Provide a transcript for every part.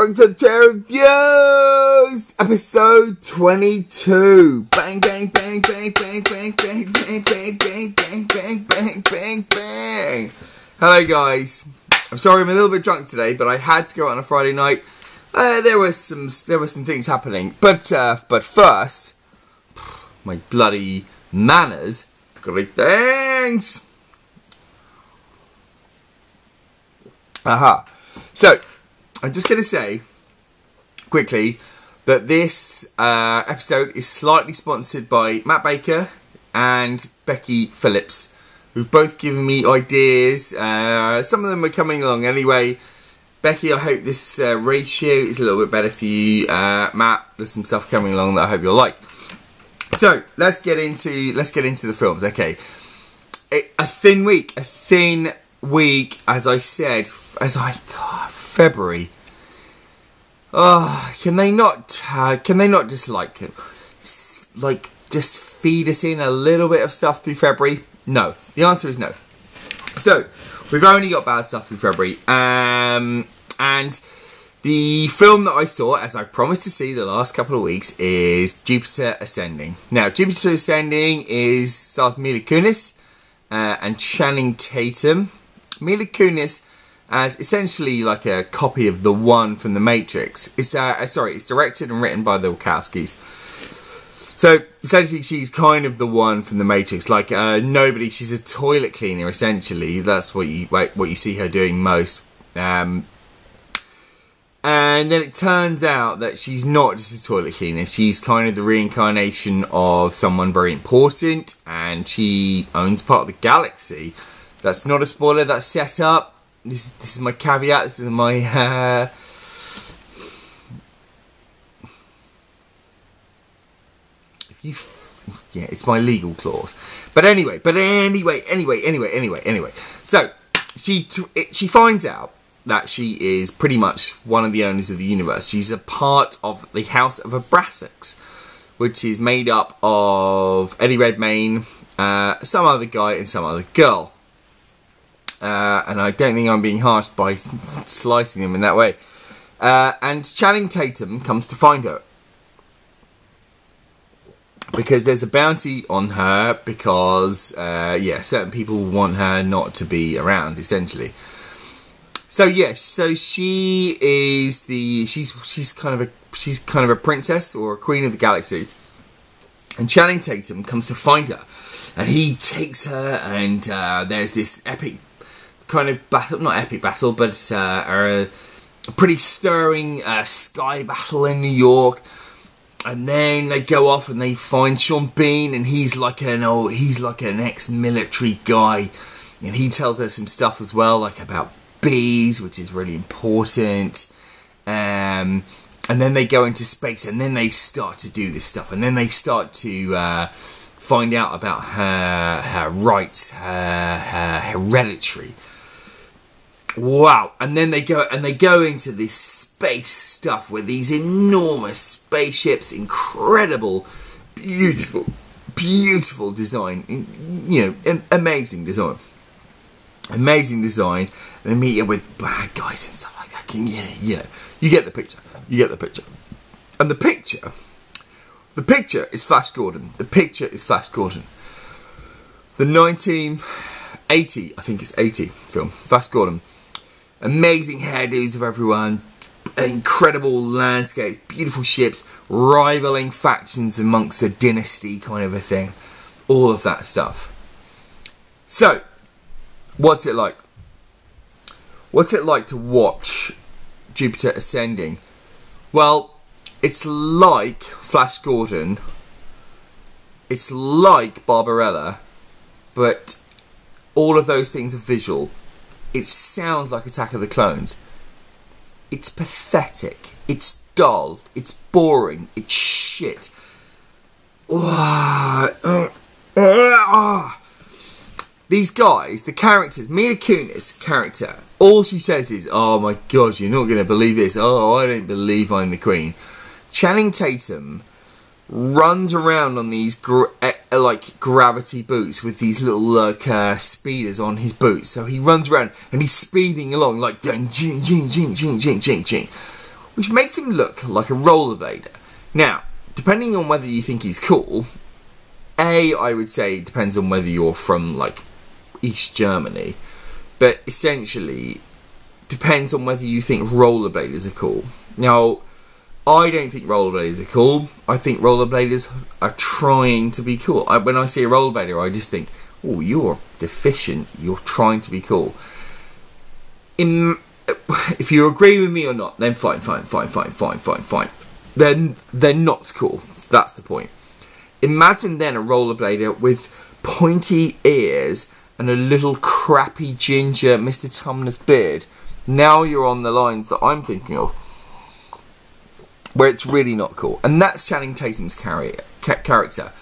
Welcome to Chair Reviews, episode 22. Bang, bang, bang, bang, bang, bang, bang, bang, bang, bang, bang, bang, bang, bang, bang. Hello, guys. I'm sorry I'm a little bit drunk today, but I had to go out on a Friday night. There were some things happening, but first, my bloody manners. Great things. Aha. So, I'm just going to say, quickly, that this episode is slightly sponsored by Matt Baker and Becky Phillips, who've both given me ideas. Some of them are coming along anyway. Becky, I hope this ratio is a little bit better for you. Matt, there's some stuff coming along that I hope you'll like. So, let's get into the films. Okay, a thin week, as I said, February. Oh, can they not just just feed us in a little bit of stuff through February? No. The answer is no. So, we've only got bad stuff through February. And the film that I saw, as I promised to see the last couple of weeks, is Jupiter Ascending. Now, Jupiter Ascending stars Mila Kunis and Channing Tatum. Mila Kunis as essentially like a copy of the one from The Matrix. It's directed and written by the Wachowskis. So essentially, she's kind of the one from The Matrix. Like nobody, she's a toilet cleaner. Essentially, that's what you see her doing most. And then it turns out that she's not just a toilet cleaner. She's kind of the reincarnation of someone very important, and she owns part of the galaxy. That's not a spoiler. That's set up. This is my caveat. This is my it's my legal clause. But anyway. So she finds out that she is pretty much one of the owners of the universe. She's a part of the House of Abraxas, which is made up of Eddie Redmayne, some other guy, and some other girl. And I don't think I'm being harsh by slicing them in that way. And Channing Tatum comes to find her. Because there's a bounty on her because, certain people want her not to be around, essentially. So, so she is she's kind of a princess or a queen of the galaxy. And Channing Tatum comes to find her. And he takes her, and there's this epic kind of battle, not epic battle, but it's a pretty stirring sky battle in New York. And then they go off and they find Sean Bean, and he's like an ex-military guy, and he tells her some stuff as well, like about bees, which is really important. And then they go into space, and then they start to do this stuff, and then they start to find out about her rights, her hereditary. Wow. And then they go into this space stuff with these enormous spaceships, incredible, beautiful design, amazing design. And they meet you with bad guys and stuff like that. You get the picture. And the picture is Flash Gordon. The 1980, I think it's 80 film, Flash Gordon. Amazing hairdos of everyone, incredible landscapes, beautiful ships, rivaling factions amongst a dynasty kind of a thing. All of that stuff. So, what's it like? What's it like to watch Jupiter Ascending? Well, it's like Flash Gordon. It's like Barbarella, but all of those things are visual. It sounds like Attack of the Clones. It's pathetic. It's dull. It's boring. It's shit. These guys, the characters, Mila Kunis' character, all she says is, "Oh my God, you're not going to believe this. Oh, I don't believe I'm the Queen." Channing Tatum runs around on these gravity boots with these little speeders on his boots. So he runs around and he's speeding along like jing jing jing jing jing jing jing. which makes him look like a rollerblader. Now, depending on whether you think he's cool, I would say it depends on whether you're from, like, East Germany, but essentially depends on whether you think rollerbladers are cool. Now, I don't think rollerbladers are cool. I think rollerbladers are trying to be cool. When I see a rollerblader, I just think, oh, you're deficient. You're trying to be cool. If you agree with me or not, then fine. Then they're not cool. That's the point. Imagine then a rollerblader with pointy ears and a little crappy ginger Mr. Tumnus beard. Now you're on the lines that I'm thinking of, where it's really not cool. And that's Channing Tatum's character.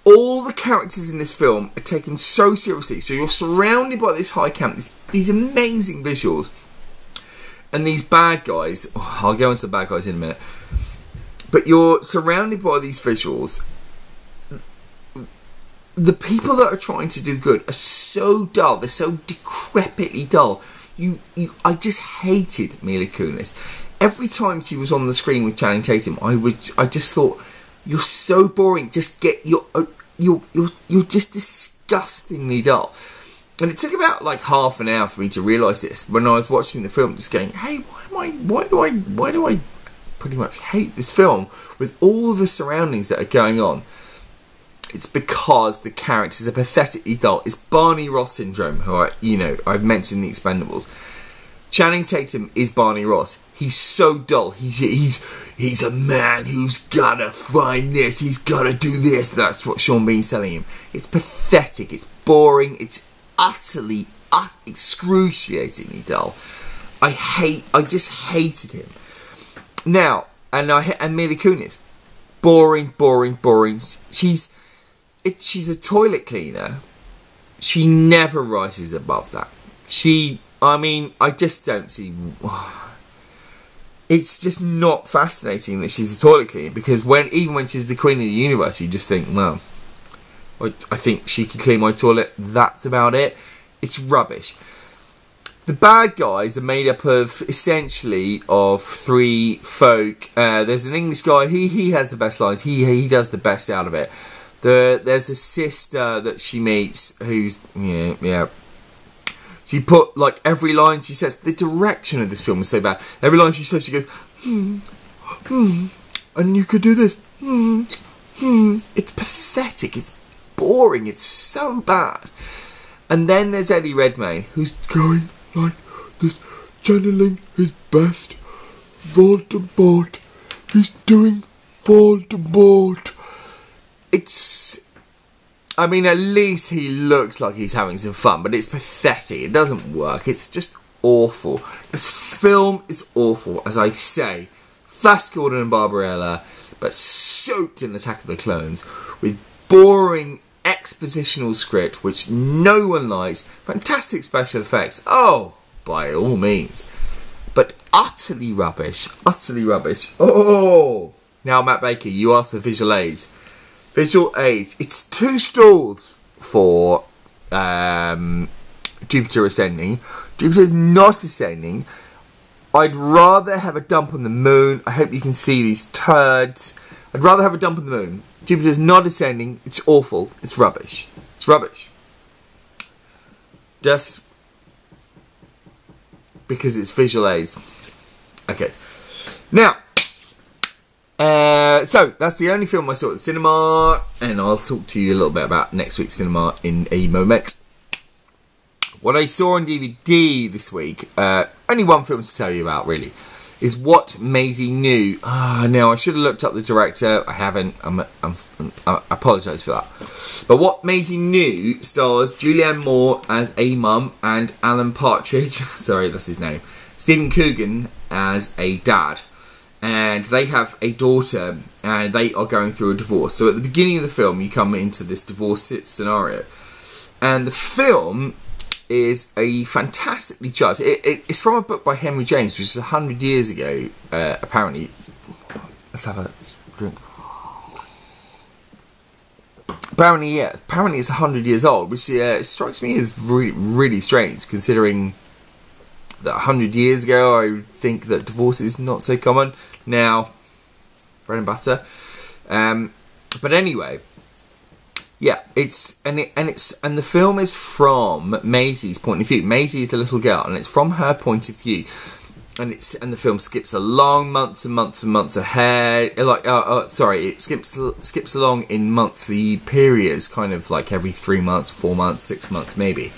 All the characters in this film are taken so seriously. So you're surrounded by this high camp, these amazing visuals. And these bad guys, I'll go into the bad guys in a minute. But you're surrounded by these visuals. The people that are trying to do good are so dull. They're so decrepitly dull. I just hated Mila Kunis. Every time she was on the screen with Channing Tatum, I just thought, you're so boring. Just get you're just disgustingly dull. And it took about like half an hour for me to realise this when I was watching the film, just going, hey, why do I pretty much hate this film with all the surroundings that are going on? It's because the characters are pathetically dull. It's Barney Ross syndrome, who I've mentioned in The Expendables. Channing Tatum is Barney Ross. He's so dull. He's a man who's gotta find this. He's gotta do this. That's what Sean Bean's telling him. It's pathetic. It's boring. It's utterly, excruciatingly dull. I just hated him. Now, and Mila Kunis, boring. She's a toilet cleaner. She never rises above that. I just don't see. It's just not fascinating that she's a toilet cleaner, because even when she's the queen of the universe, you just think, well, I think she can clean my toilet. That's about it. It's rubbish. The bad guys are made up of essentially of three folk. There's an English guy. He has the best lines. He does the best out of it. There's a sister that she meets who's yeah. She put, like, every line she says. The direction of this film is so bad. Every line she says, she goes, and you could do this. It's pathetic. It's boring. It's so bad. And then there's Eddie Redmayne, who's going like this, channeling his best. Voldemort. He's doing Voldemort. At least he looks like he's having some fun, but it's pathetic. It doesn't work. It's just awful. This film is awful, as I say. Flash Gordon and Barbarella, but soaked in Attack of the Clones, with boring expositional script, which no one likes. Fantastic special effects. Oh, by all means. But utterly rubbish. Utterly rubbish. Oh! Now, Matt Baker, you asked for visual aids. Visual aids. It's 2 stalls for Jupiter Ascending. Jupiter's not ascending. I'd rather have a dump on the moon. I hope you can see these turds. I'd rather have a dump on the moon. Jupiter's not ascending. It's awful. It's rubbish. It's rubbish. Just because it's visual aids. Okay. Now, so that's the only film I saw at the cinema, and I'll talk to you a little bit about next week's cinema in a moment. What I saw on DVD this week, only one film to tell you about really, is What Maisie Knew. Now I should have looked up the director. I haven't. I apologise for that. But What Maisie Knew stars Julianne Moore as a mum and Alan Partridge, sorry, that's his name, Stephen Coogan as a dad. And they have a daughter, and they are going through a divorce. So at the beginning of the film, you come into this divorce scenario. And the film is a fantastically judged. It's from a book by Henry James, which is 100 years ago, apparently. Let's have a drink. Apparently it's 100 years old, which strikes me as really, really strange, considering that 100 years ago, I think that divorce is not so common. Now, bread and butter. But anyway, yeah, and the film is from Maisie's point of view. Maisie is the little girl, and it's from her point of view. And the film skips along months and months and months ahead. Like, it skips along in monthly periods, kind of like every 3 months, 4 months, 6 months, maybe.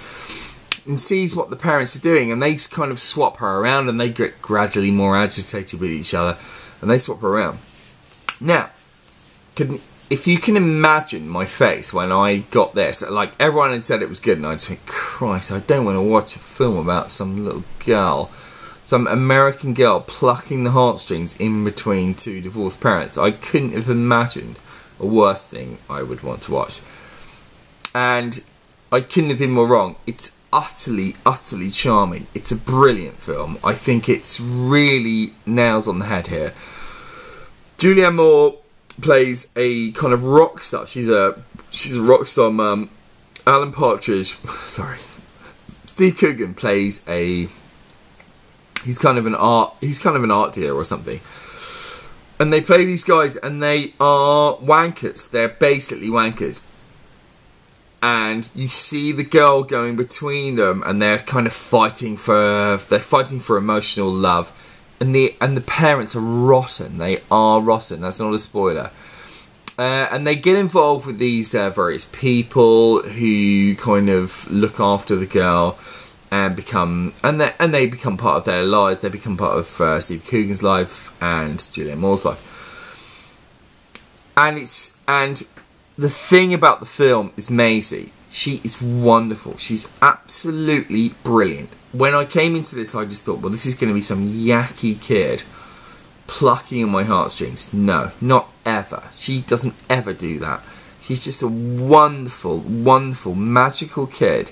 And sees what the parents are doing, and they kind of swap her around, and they get gradually more agitated with each other, and they swap her around. Now, if you can imagine my face when I got this, like everyone had said it was good, and I just went, Christ, I don't want to watch a film about some little girl. Some American girl plucking the heartstrings in between two divorced parents. I couldn't have imagined a worse thing I would want to watch. And I couldn't have been more wrong. It's utterly, utterly charming. It's a brilliant film. I think it's really nails on the head here. Julianne Moore plays a kind of rock star. She's a rock star mum. Alan Partridge, sorry. Steve Coogan plays he's kind of an art dealer or something. And they play these guys, and they are wankers. They're basically wankers. And you see the girl going between them, and they're kind of fighting for emotional love. And the parents are rotten. They are rotten. That's not a spoiler. And they get involved with these various people who kind of look after the girl. And they become part of their lives. They become part of Steve Coogan's life and Julianne Moore's life. And the thing about the film is Maisie. She is wonderful. She's absolutely brilliant. When I came into this, I just thought, well, this is going to be some yucky kid plucking on my heartstrings. No, not ever. She doesn't ever do that. She's just a wonderful, wonderful, magical kid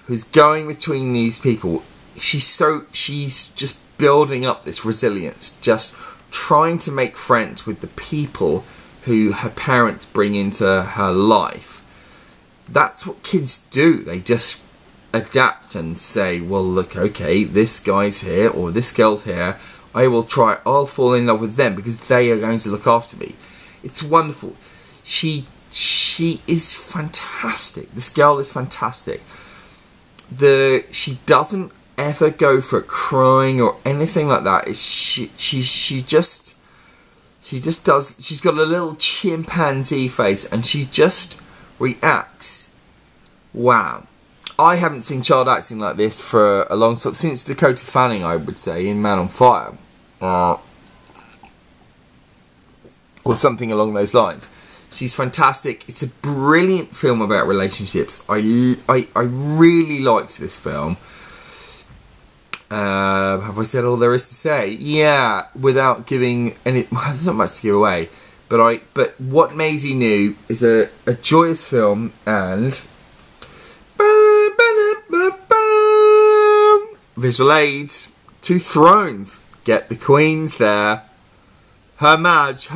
who's going between these people. She's just building up this resilience, just trying to make friends with the people who her parents bring into her life. That's what kids do. They just adapt and say, well, look, okay, this guy's here or this girl's here. I'll fall in love with them because they are going to look after me. It's wonderful. She is fantastic. This girl is fantastic. She doesn't ever go for crying or anything like that. She just does. She's got a little chimpanzee face, and she just reacts. Wow, I haven't seen child acting like this for a long time, since Dakota Fanning, I would say, in Man on Fire, or something along those lines. She's fantastic. It's a brilliant film about relationships. I really liked this film. Have I said all there is to say? Yeah, without giving any... There's not much to give away. But What Maisie Knew is a joyous film, and... Visual aids. 2 thrones. Get the queens there. Her Madge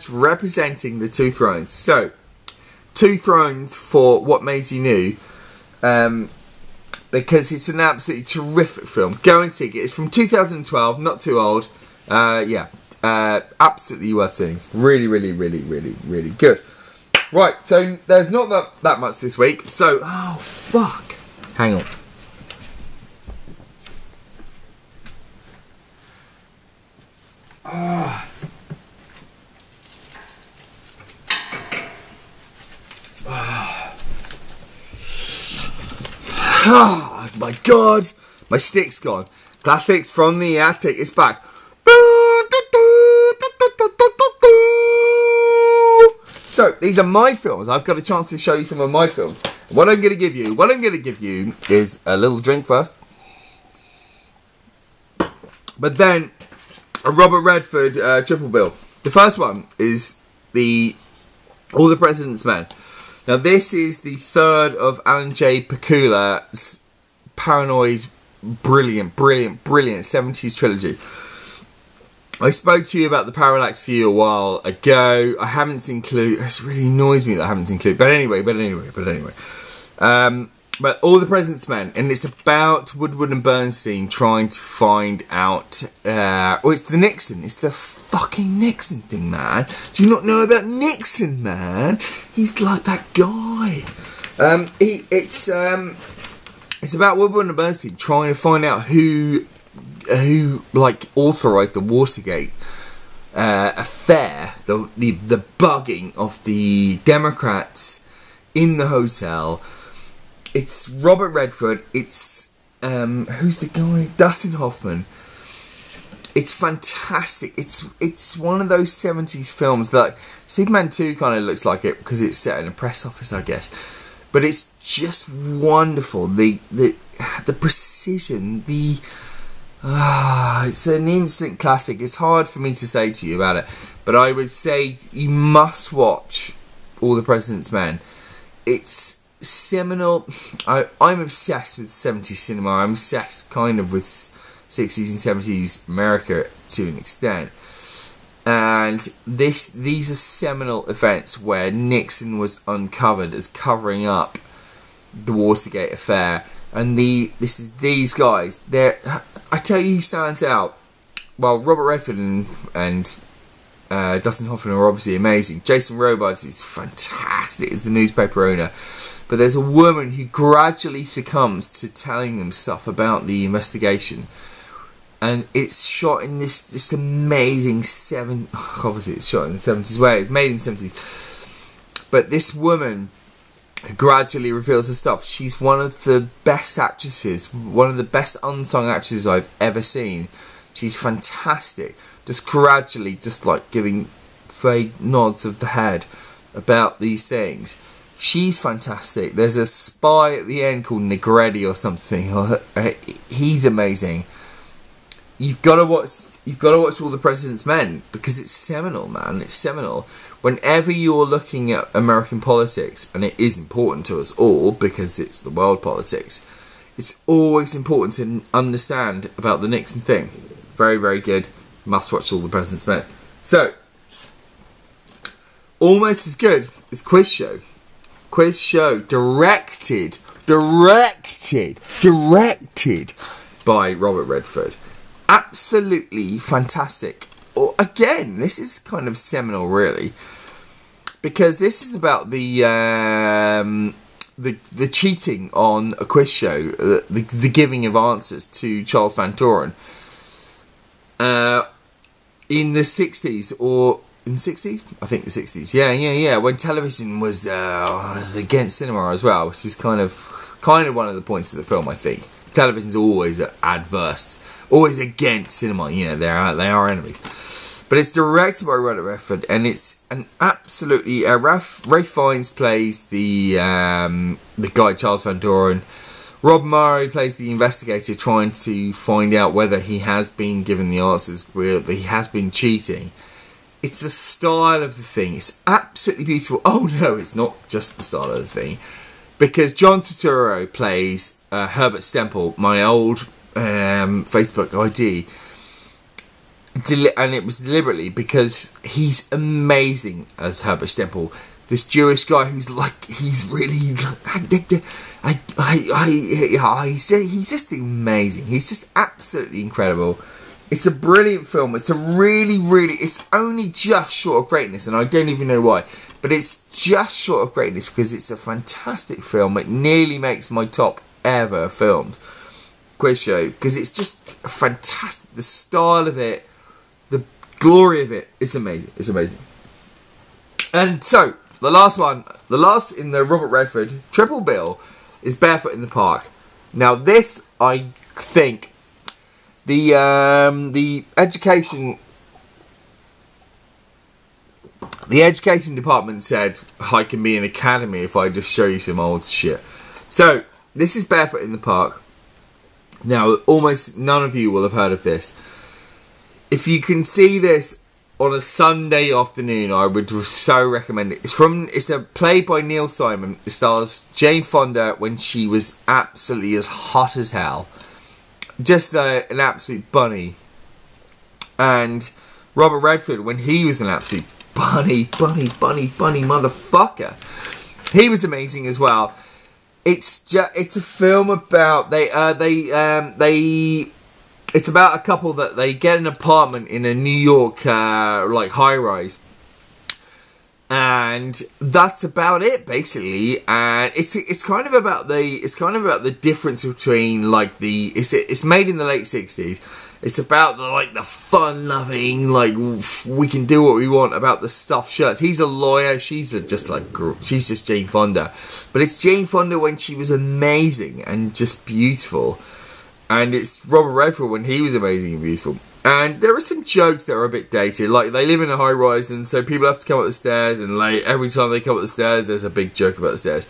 representing the 2 thrones. So, 2 thrones for What Maisie Knew, because it's an absolutely terrific film. Go and see it. It's from 2012, not too old. Absolutely worth seeing. Really, really, really, really, really good. Right, so there's not that much this week. So, oh fuck, hang on. Oh my god, my stick's gone. Classics from the attic is back. So these are my films. I've got a chance to show you some of my films. What I'm going to give you is a little drink first, but then a Robert Redford triple bill. The first one is All the President's Men. Now, this is the third of Alan J. Pakula's paranoid, brilliant 70s trilogy. I spoke to you about the Parallax View a while ago. I haven't seen Clue. This really annoys me that I haven't seen Clue. But anyway. But All the President's Men, and it's about Woodward and Bernstein trying to find out. It's the Nixon. It's the fucking Nixon thing, man. Do you not know about Nixon, man? He's like that guy. It's about Woodward and Bernstein trying to find out who like authorised the Watergate affair, the bugging of the Democrats in the hotel. It's Robert Redford. It's who's the guy? Dustin Hoffman. It's fantastic. It's one of those 70s films that Superman 2 kind of looks like it because it's set in a press office, I guess. But it's just wonderful. The precision. It's an instant classic. It's hard for me to say to you about it, but I would say you must watch All the President's Men. It's seminal. I'm obsessed with 70s cinema. I'm obsessed kind of with 60s and 70s America to an extent. And these are seminal events where Nixon was uncovered as covering up the Watergate affair. And these guys, I tell you, he stands out. Well, Robert Redford and Dustin Hoffman are obviously amazing. Jason Robards is fantastic as the newspaper owner. But there's a woman who gradually succumbs to telling them stuff about the investigation. And it's shot in this amazing obviously it's shot in the 70s way. It's made in the 70s. But this woman gradually reveals her stuff. She's one of the best actresses, one of the best unsung actresses I've ever seen. She's fantastic. Just gradually, just like giving vague nods of the head about these things. She's fantastic. There's a spy at the end called Negretti or something. He's amazing. You've got to watch All the President's Men because it's seminal, man. It's seminal. Whenever you're looking at American politics, and it is important to us all because it's the world politics, it's always important to understand about the Nixon thing. Very, very good. Must watch All the President's Men. So, almost as good as Quiz Show. Quiz Show, directed by Robert Redford. Absolutely fantastic. Again, this is kind of seminal, really, because this is about the cheating on a quiz show, the giving of answers to Charles Van Doren in the 60s, or in the 60s? I think the 60s. Yeah. When television was against cinema as well, which is kind of one of the points of the film. I think television's always adverse. Always against cinema, they are enemies. But it's directed by Robert Redford, and it's an absolutely... Ralph Fiennes plays the guy Charles Van Doren. Rob Murray plays the investigator trying to find out whether he has been given the answers, whether he has been cheating. It's the style of the thing. It's absolutely beautiful. Oh no, it's not just the style of the thing. Because John Turturro plays Herbert Stemple, my old... Facebook ID, and it was deliberately because he's amazing as Herbert Stemple, this Jewish guy who's like, he's really he's just amazing. He's just absolutely incredible. It's a brilliant film. It's a really it's only just short of greatness, and I don't even know why, but it's just short of greatness because it's a fantastic film. It nearly makes my top ever films. Quiz Show, because it's just fantastic. The style of it, the glory of it, it's amazing. It's amazing. And so, the last in the Robert Redford triple bill is Barefoot in the Park. Now this, I think, the education department said I can be an academy if I just show you some old shit. So, this is Barefoot in the Park. Now, almost none of you will have heard of this. If you can see this on a Sunday afternoon, I would so recommend it. It's a play by Neil Simon. It stars Jane Fonda when she was absolutely as hot as hell. Just an absolute bunny. And Robert Redford when he was an absolute bunny motherfucker. He was amazing as well. it's a film about it's about a couple that they get an apartment in a New York like high rise, and that's about it basically. And it's kind of about the difference between like it's made in the late 60s. It's about the fun-loving, like we can do what we want, about the stuffed shirts. He's a lawyer. She's just Jane Fonda, but it's Jane Fonda when she was amazing and just beautiful, and it's Robert Redford when he was amazing and beautiful. And there are some jokes that are a bit dated, like they live in a high-rise, and so people have to come up the stairs, and like every time they come up the stairs, there's a big joke about the stairs.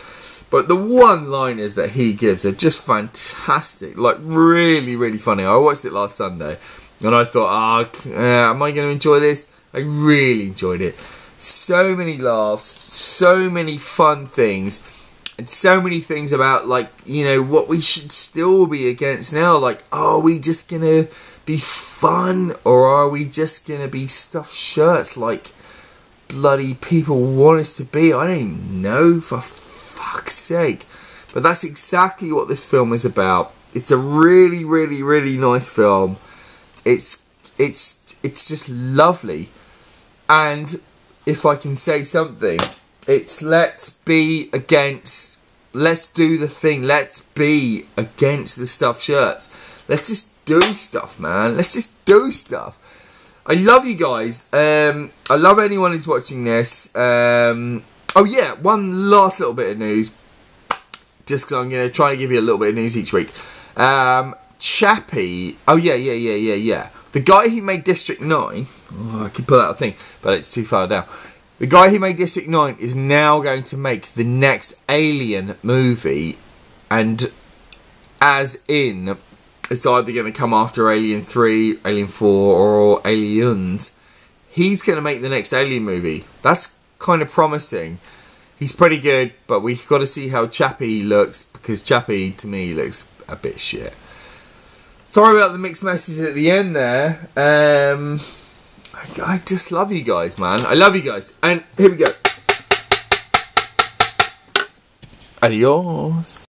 But the one-liners that he gives are just fantastic, like really, really funny. I watched it last Sunday, and I thought, am I going to enjoy this? I really enjoyed it. So many laughs, so many fun things, and so many things about, like, you know, what we should still be against now. Like, are we just going to be fun, or are we just going to be stuffed shirts like bloody people want us to be? I don't even know, for fuck's sake. But that's exactly what this film is about. It's a really, really, really nice film. It's just lovely. And if I can say something, it's let's do the thing. Let's be against the stuffed shirts. Let's just do stuff, man. Let's just do stuff. I love you guys. I love anyone who's watching this. Oh yeah, one last little bit of news. Just because I'm going to try to give you a little bit of news each week. Chappie. Oh yeah. The guy who made District 9. Oh, I could pull out a thing, but it's too far down. The guy who made District 9 is now going to make the next Alien movie. And as in, it's either going to come after Alien 3, Alien 4, or Aliens. He's going to make the next Alien movie. That's kind of promising. He's pretty good, but we've got to see how Chappie looks, because Chappie, to me, looks a bit shit. Sorry about the mixed message at the end there. I just love you guys, man. I love you guys. And here we go. Adios.